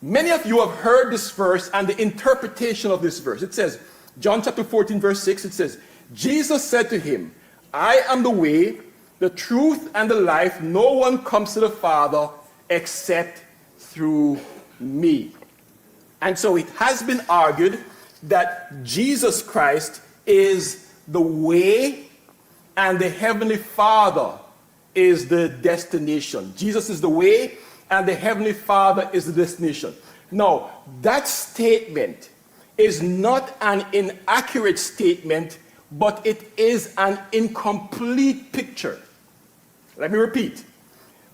Many of you have heard this verse and the interpretation of this verse. It says, John chapter 14, verse 6, it says, Jesus said to him, I am the way, the truth, and the life. No one comes to the Father except through me. And so it has been argued that Jesus Christ is the way and the Heavenly Father is the destination. Jesus is the way and the Heavenly Father is the destination. Now, that statement is not an inaccurate statement, but it is an incomplete picture. Let me repeat.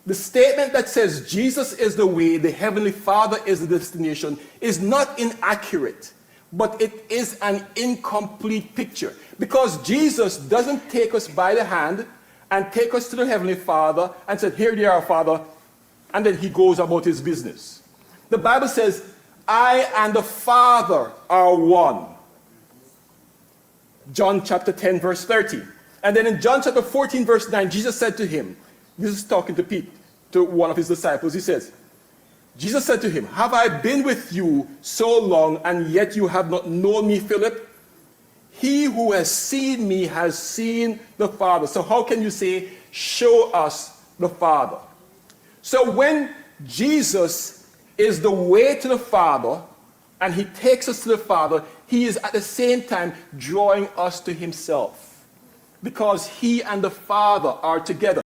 The statement that says Jesus is the way, the Heavenly Father is the destination, is not inaccurate, but it is an incomplete picture. Because Jesus doesn't take us by the hand and take us to the Heavenly Father and say, here you are, Father, and then he goes about his business. The Bible says, I and the Father are one. John chapter 10, verse 30. And then in John chapter 14, verse 9, Jesus said to him, this is talking to Pete, to one of his disciples, he says, Jesus said to him, have I been with you so long, and yet you have not known me, Philip? He who has seen me has seen the Father. So how can you say, show us the Father? So when Jesus is the way to the Father, and he takes us to the Father, he is at the same time drawing us to himself. Because he and the Father are together.